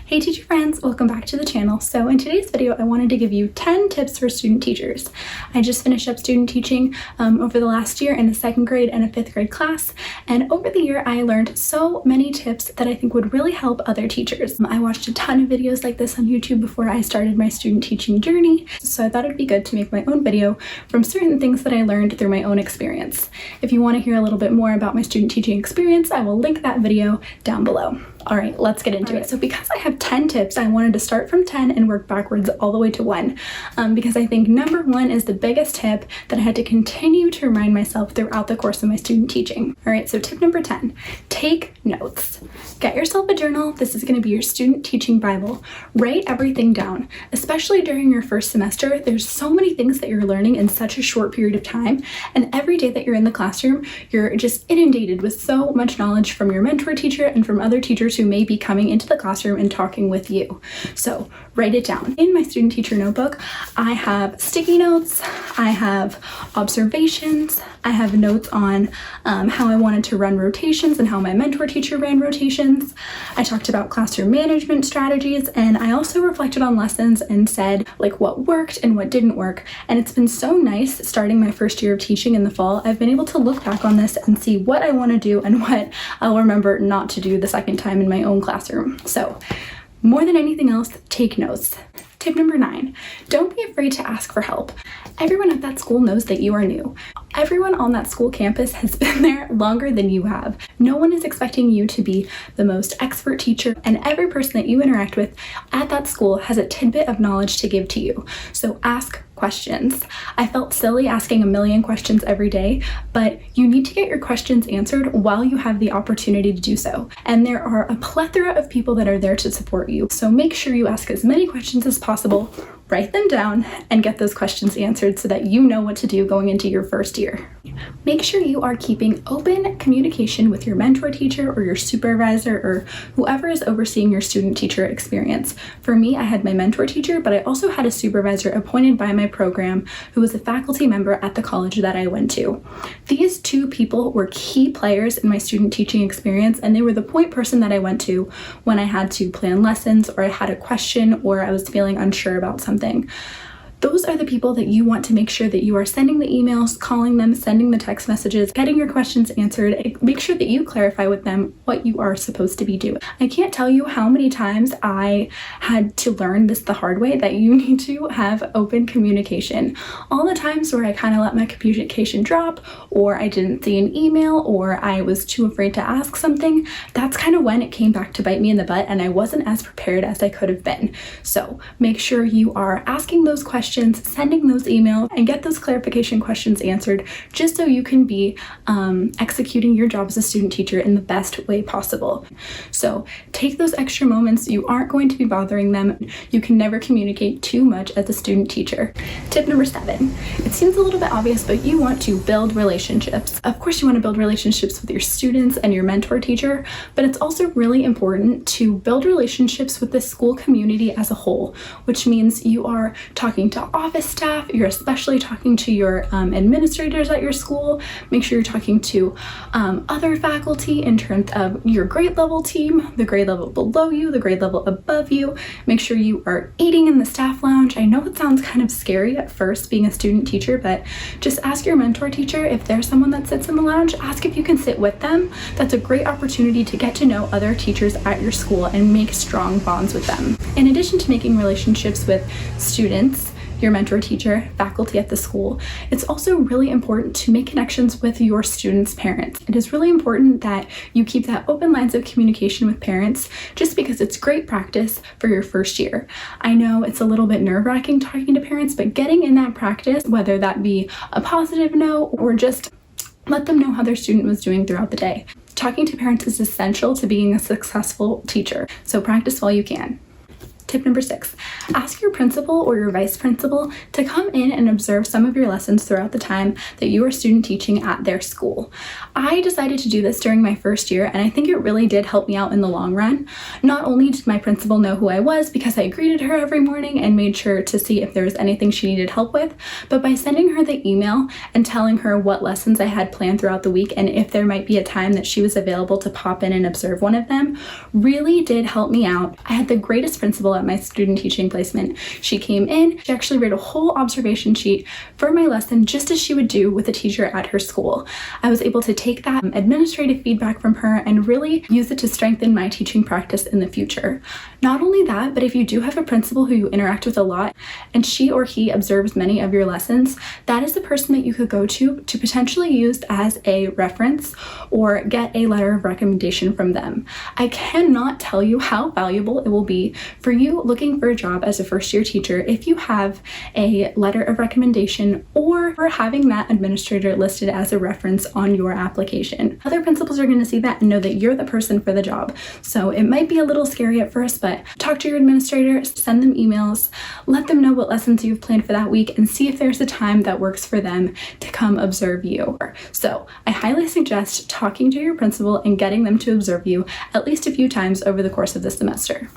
Hey teacher friends, welcome back to the channel. So in today's video, I wanted to give you 10 tips for student teachers. I just finished up student teaching over the last year in a 2nd grade and a 5th grade class. And over the year, I learned so many tips that I think would really help other teachers. I watched a ton of videos like this on YouTube before I started my student teaching journey. So I thought it'd be good to make my own video from certain things that I learned through my own experience. If you want to hear a little bit more about my student teaching experience, I will link that video down below. All right, let's get into it. So because I have 10 tips, I wanted to start from 10 and work backwards all the way to 1, because I think number 1 is the biggest tip that I had to continue to remind myself throughout the course of my student teaching. All right, so tip number 10, take notes. Get yourself a journal. This is going to be your student teaching Bible. Write everything down, especially during your first semester. There's so many things that you're learning in such a short period of time, and every day that you're in the classroom, you're just inundated with so much knowledge from your mentor teacher and from other teachers who may be coming into the classroom and talking with you. So write it down. In my student teacher notebook, I have sticky notes, I have observations, I have notes on how I wanted to run rotations and how my mentor teacher ran rotations. I talked about classroom management strategies, and I also reflected on lessons and said like what worked and what didn't work. And it's been so nice starting my first year of teaching in the fall. I've been able to look back on this and see what I want to do and what I'll remember not to do the second time in my own classroom. So more than anything else, take notes. Tip number 9, don't be afraid to ask for help. Everyone at that school knows that you are new. Everyone on that school campus has been there longer than you have. No one is expecting you to be the most expert teacher, and every person that you interact with at that school has a tidbit of knowledge to give to you. So ask questions. I felt silly asking a million questions every day, but you need to get your questions answered while you have the opportunity to do so. And there are a plethora of people that are there to support you. So make sure you ask as many questions as possible, write them down, and get those questions answered so that you know what to do going into your first year. Make sure you are keeping open communication with your mentor teacher or your supervisor or whoever is overseeing your student teacher experience. For me, I had my mentor teacher, but I also had a supervisor appointed by my program who was a faculty member at the college that I went to. These two people were key players in my student teaching experience, and they were the point person that I went to when I had to plan lessons or I had a question or I was feeling unsure about something. Those are the people that you want to make sure that you are sending the emails, calling them, sending the text messages, getting your questions answered. Make sure that you clarify with them what you are supposed to be doing. I can't tell you how many times I had to learn this the hard way, that you need to have open communication. All the times where I kind of let my communication drop, or I didn't see an email, or I was too afraid to ask something, that's kind of when it came back to bite me in the butt and I wasn't as prepared as I could have been. So make sure you are asking those questions, sending those emails, and get those clarification questions answered just so you can be executing your job as a student teacher in the best way possible. So take those extra moments. You aren't going to be bothering them. You can never communicate too much as a student teacher. Tip number 7, it seems a little bit obvious, but you want to build relationships. Of course, you want to build relationships with your students and your mentor teacher, but it's also really important to build relationships with the school community as a whole, which means you are talking to office staff, you're especially talking to your administrators at your school. Make sure you're talking to other faculty in terms of your grade level team, the grade level below you, the grade level above you. Make sure you are eating in the staff lounge. I know it sounds kind of scary at first being a student teacher, but just ask your mentor teacher if there's someone that sits in the lounge, ask if you can sit with them. That's a great opportunity to get to know other teachers at your school and make strong bonds with them. In addition to making relationships with students, your mentor teacher, faculty at the school, it's also really important to make connections with your students' parents. It is really important that you keep that open lines of communication with parents, just because it's great practice for your first year. I know it's a little bit nerve-wracking talking to parents, but getting in that practice, whether that be a positive no or just let them know how their student was doing throughout the day. Talking to parents is essential to being a successful teacher, so practice while you can. Tip number 6, ask your principal or your vice principal to come in and observe some of your lessons throughout the time that you are student teaching at their school. I decided to do this during my first year, and I think it really did help me out in the long run. Not only did my principal know who I was because I greeted her every morning and made sure to see if there was anything she needed help with, but by sending her the email and telling her what lessons I had planned throughout the week and if there might be a time that she was available to pop in and observe one of them, really did help me out. I had the greatest principal at my student teaching placement. She came in, she actually wrote a whole observation sheet for my lesson just as she would do with a teacher at her school. I was able to take that administrative feedback from her and really use it to strengthen my teaching practice in the future. Not only that, but if you do have a principal who you interact with a lot and she or he observes many of your lessons, that is the person that you could go to potentially use as a reference or get a letter of recommendation from them. I cannot tell you how valuable it will be for you looking for a job as a first-year teacher if you have a letter of recommendation or for having that administrator listed as a reference on your application. Other principals are going to see that and know that you're the person for the job. So it might be a little scary at first, but talk to your administrator, send them emails, let them know what lessons you've planned for that week, and see if there's a time that works for them to come observe you. So I highly suggest talking to your principal and getting them to observe you at least a few times over the course of the semester.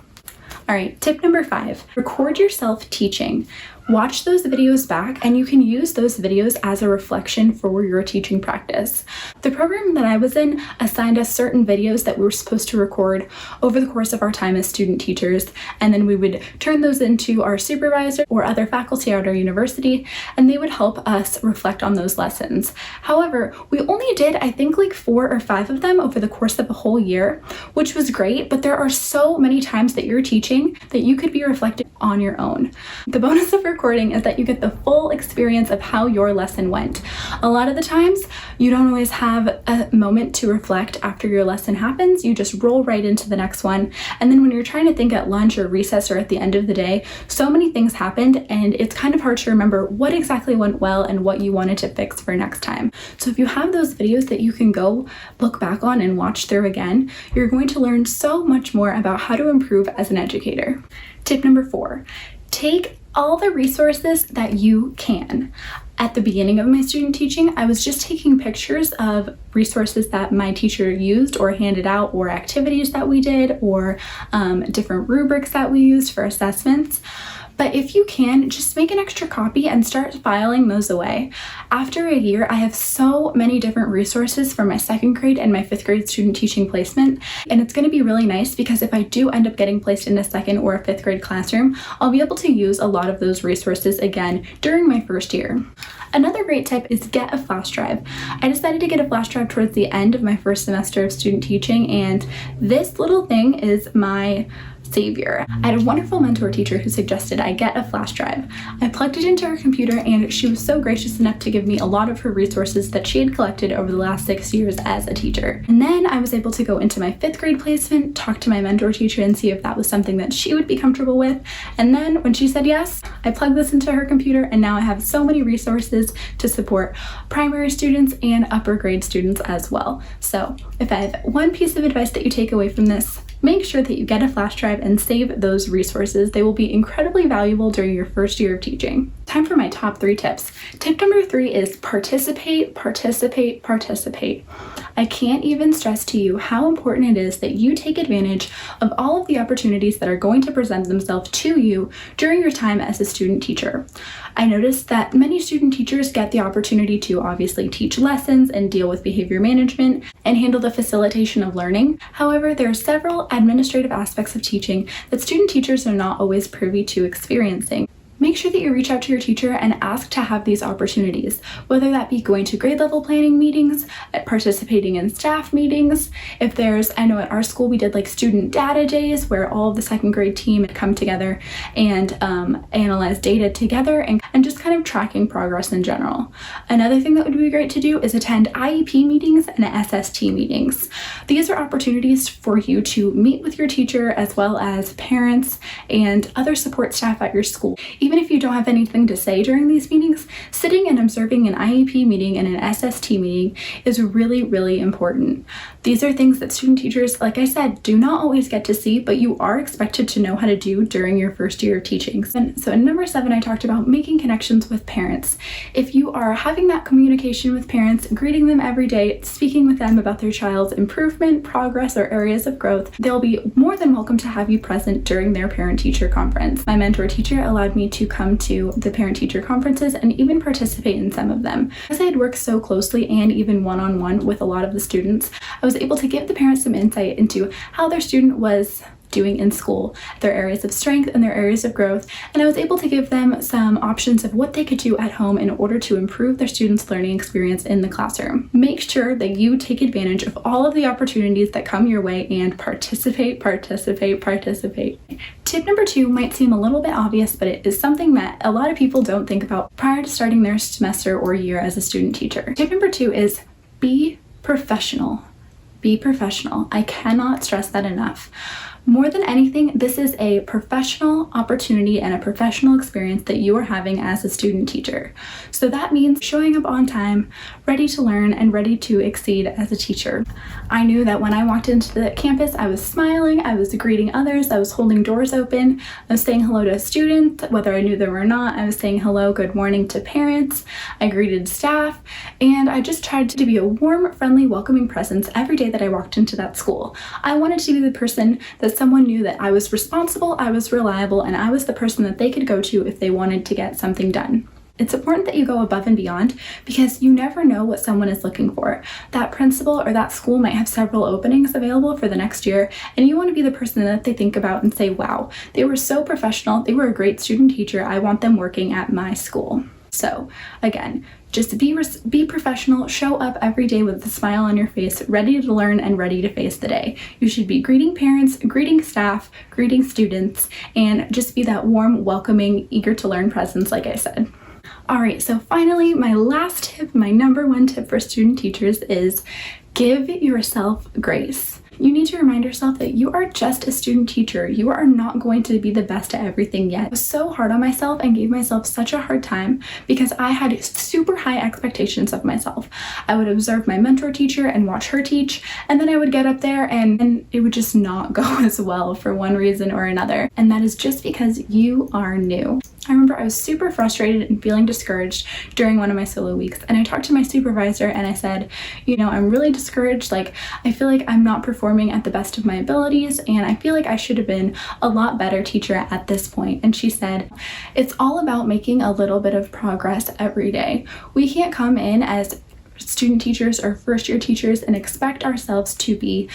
All right, tip number 5, record yourself teaching. Watch those videos back and you can use those videos as a reflection for your teaching practice. The program that I was in assigned us certain videos that we were supposed to record over the course of our time as student teachers, and then we would turn those into our supervisor or other faculty at our university, and they would help us reflect on those lessons. However, we only did, I think, like 4 or 5 of them over the course of a whole year, which was great, but there are so many times that you're teaching that you could be reflecting on your own. The bonus of recording is that you get the full experience of how your lesson went. A lot of the times, you don't always have a moment to reflect after your lesson happens. You just roll right into the next one. And then when you're trying to think at lunch or recess or at the end of the day, so many things happened and it's kind of hard to remember what exactly went well and what you wanted to fix for next time. So if you have those videos that you can go look back on and watch through again, you're going to learn so much more about how to improve as an educator. Tip number 4, take all the resources that you can. At the beginning of my student teaching, I was just taking pictures of resources that my teacher used or handed out, or activities that we did, or different rubrics that we used for assessments. But if you can, just make an extra copy and start filing those away. After a year, I have so many different resources for my 2nd grade and my 5th grade student teaching placement, and it's going to be really nice because if I do end up getting placed in a 2nd or a 5th grade classroom, I'll be able to use a lot of those resources again during my first year. Another great tip is get a flash drive. I decided to get a flash drive towards the end of my first semester of student teaching, and this little thing is my savior. I had a wonderful mentor teacher who suggested I get a flash drive. I plugged it into her computer and she was so gracious enough to give me a lot of her resources that she had collected over the last 6 years as a teacher. And then I was able to go into my 5th grade placement, talk to my mentor teacher and see if that was something that she would be comfortable with. And then when she said yes, I plugged this into her computer and now I have so many resources to support primary students and upper grade students as well. So if I have one piece of advice that you take away from this, make sure that you get a flash drive and save those resources. They will be incredibly valuable during your first year of teaching. Time for my top 3 tips. Tip number 3 is participate, participate, participate. I can't even stress to you how important it is that you take advantage of all of the opportunities that are going to present themselves to you during your time as a student teacher. I noticed that many student teachers get the opportunity to obviously teach lessons and deal with behavior management and handle the facilitation of learning. However, there are several administrative aspects of teaching that student teachers are not always privy to experiencing. Make sure that you reach out to your teacher and ask to have these opportunities, whether that be going to grade level planning meetings, participating in staff meetings. If there's, I know at our school we did like student data days where all of the 2nd grade team had come together and analyze data together and just kind of tracking progress in general. Another thing that would be great to do is attend IEP meetings and SST meetings. These are opportunities for you to meet with your teacher as well as parents and other support staff at your school. even if you don't have anything to say during these meetings, sitting and observing an IEP meeting and an SST meeting is really, really important. These are things that student teachers, like I said, do not always get to see, but you are expected to know how to do during your first year of teaching. And so in number 7, I talked about making connections with parents. If you are having that communication with parents, greeting them every day, speaking with them about their child's improvement, progress, or areas of growth, they'll be more than welcome to have you present during their parent-teacher conference. My mentor teacher allowed me to come to the parent-teacher conferences and even participate in some of them. As I had worked so closely and even one-on-one with a lot of the students, I was able to give the parents some insight into how their student was doing in school, their areas of strength and their areas of growth, and I was able to give them some options of what they could do at home in order to improve their students' learning experience in the classroom. Make sure that you take advantage of all of the opportunities that come your way and participate. Tip number 2 might seem a little bit obvious, but it is something that a lot of people don't think about prior to starting their semester or year as a student teacher. Tip number 2 is be professional. Be professional. I cannot stress that enough. More than anything, this is a professional opportunity and a professional experience that you are having as a student teacher. So that means showing up on time, ready to learn, and ready to exceed as a teacher. I knew that when I walked into the campus, I was smiling, I was greeting others, I was holding doors open, I was saying hello to students, whether I knew them or not. I was saying hello, good morning to parents, I greeted staff, and I just tried to be a warm, friendly, welcoming presence every day that I walked into that school. I wanted to be the person that someone knew that I was responsible, I was reliable, and I was the person that they could go to if they wanted to get something done. It's important that you go above and beyond because you never know what someone is looking for. That principal or that school might have several openings available for the next year, and you want to be the person that they think about and say, wow, they were so professional, they were a great student teacher, I want them working at my school. So again, just be professional, show up every day with a smile on your face, ready to learn and ready to face the day. You should be greeting parents, greeting staff, greeting students, and just be that warm, welcoming, eager to learn presence like I said. All right, so finally, my last tip, my number 1 tip for student teachers is give yourself grace. You need to remind yourself that you are just a student teacher. You are not going to be the best at everything yet. I was so hard on myself and gave myself such a hard time because I had super high expectations of myself. I would observe my mentor teacher and watch her teach, and then I would get up there and it would just not go as well for one reason or another. And that is just because you are new. I remember I was super frustrated and feeling discouraged during one of my solo weeks, and I talked to my supervisor and I said, I'm really discouraged. Like, I feel like I'm not performing at the best of my abilities, and I feel like I should have been a lot better teacher at this point. And she said, it's all about making a little bit of progress every day. We can't come in as student teachers or first year teachers and expect ourselves to be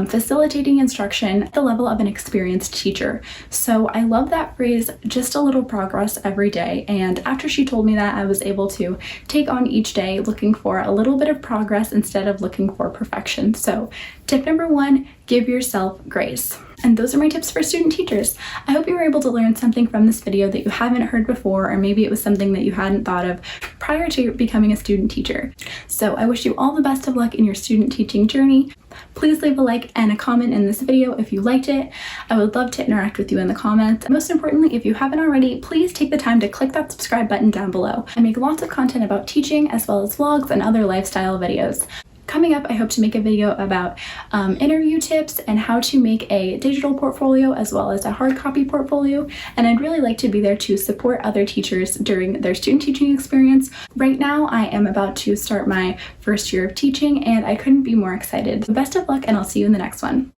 facilitating instruction at the level of an experienced teacher. So I love that phrase, just a little progress every day. And after she told me that, I was able to take on each day looking for a little bit of progress instead of looking for perfection. So tip number 1, give yourself grace. And those are my tips for student teachers. I hope you were able to learn something from this video that you haven't heard before, or maybe it was something that you hadn't thought of prior to becoming a student teacher. So I wish you all the best of luck in your student teaching journey. Please leave a like and a comment in this video if you liked it. I would love to interact with you in the comments. Most importantly, if you haven't already, please take the time to click that subscribe button down below. I make lots of content about teaching as well as vlogs and other lifestyle videos. Coming up, I hope to make a video about interview tips and how to make a digital portfolio as well as a hard copy portfolio, and I'd really like to be there to support other teachers during their student teaching experience. Right now, I am about to start my first year of teaching, and I couldn't be more excited. Best of luck, and I'll see you in the next one.